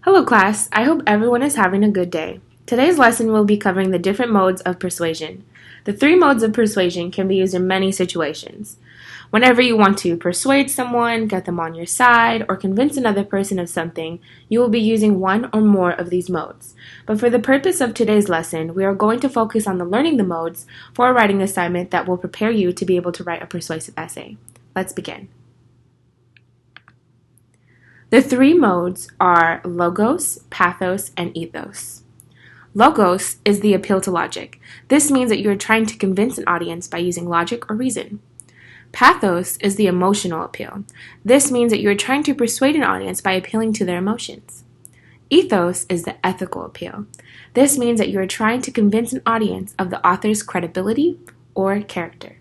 Hello class, I hope everyone is having a good day. Today's lesson will be covering the different modes of persuasion. The three modes of persuasion can be used in many situations. Whenever you want to persuade someone, get them on your side, or convince another person of something, you will be using one or more of these modes. But for the purpose of today's lesson, we are going to focus on the learning the modes for a writing assignment that will prepare you to be able to write a persuasive essay. Let's begin. The three modes are logos, pathos, and ethos. Logos is the appeal to logic. This means that you are trying to convince an audience by using logic or reason. Pathos is the emotional appeal. This means that you are trying to persuade an audience by appealing to their emotions. Ethos is the ethical appeal. This means that you are trying to convince an audience of the author's credibility or character.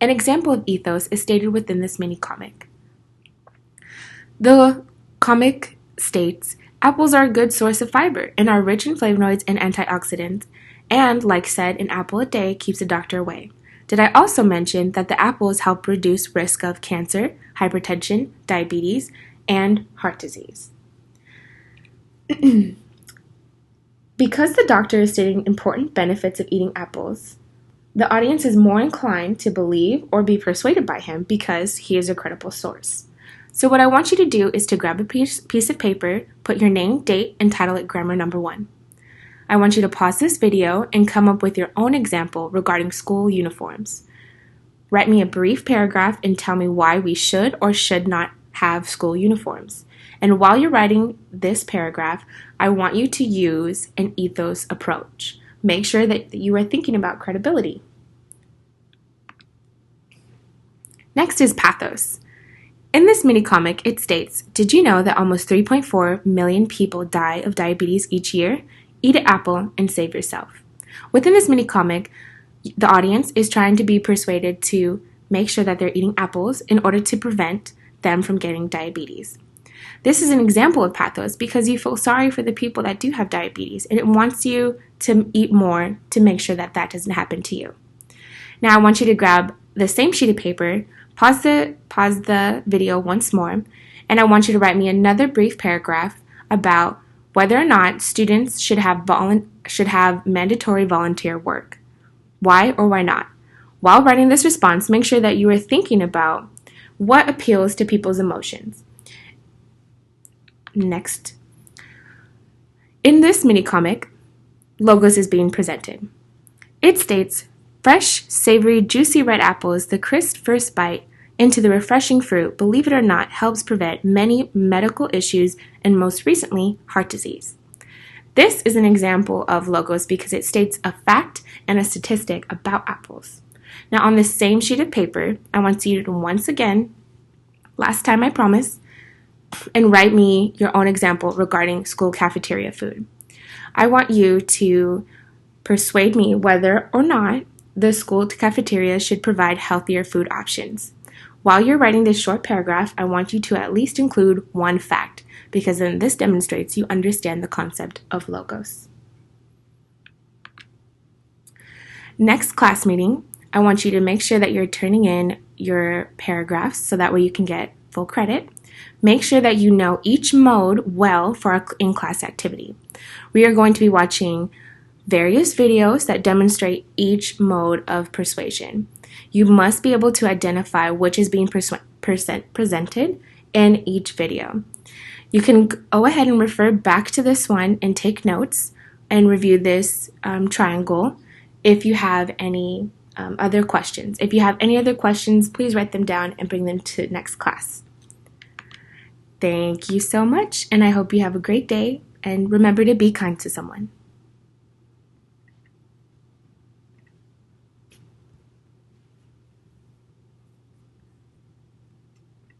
An example of ethos is stated within this mini comic. The comic states, apples are a good source of fiber and are rich in flavonoids and antioxidants, and, like said, an apple a day keeps the doctor away. Did I also mention that the apples help reduce risk of cancer, hypertension, diabetes, and heart disease? Because the doctor is stating important benefits of eating apples, the audience is more inclined to believe or be persuaded by him because he is a credible source. So what I want you to do is to grab a piece of paper, put your name, date, and title it Grammar Number 1. I want you to pause this video and come up with your own example regarding school uniforms. Write me a brief paragraph and tell me why we should or should not have school uniforms. And while you're writing this paragraph, I want you to use an ethos approach. Make sure that you are thinking about credibility. Next is pathos. In this mini comic, it states, did you know that almost 3.4 million people die of diabetes each year? Eat an apple and save yourself. Within this mini comic, the audience is trying to be persuaded to make sure that they're eating apples in order to prevent them from getting diabetes. This is an example of pathos because you feel sorry for the people that do have diabetes and it wants you to eat more to make sure that that doesn't happen to you. Now I want you to grab the same sheet of paper, pause the video once more, and I want you to write me another brief paragraph about whether or not students should have mandatory volunteer work. Why or why not? While writing this response, make sure that you are thinking about what appeals to people's emotions. Next. In this mini comic, logos is being presented. It states, fresh, savory, juicy red apples, the crisp first bite into the refreshing fruit, believe it or not, helps prevent many medical issues and most recently, heart disease. This is an example of logos because it states a fact and a statistic about apples. Now on this same sheet of paper, I want you to once again, last time I promise, and write me your own example regarding school cafeteria food. I want you to persuade me whether or not the school cafeteria should provide healthier food options. While you're writing this short paragraph, I want you to at least include one fact, because then this demonstrates you understand the concept of logos. Next class meeting, I want you to make sure that you're turning in your paragraphs so that way you can get full credit. Make sure that you know each mode well for our in-class activity. We are going to be watching various videos that demonstrate each mode of persuasion. You must be able to identify which is being presented in each video. You can go ahead and refer back to this one and take notes and review this triangle if you have any other questions. If you have any other questions, please write them down and bring them to next class. Thank you so much, and I hope you have a great day, and remember to be kind to someone.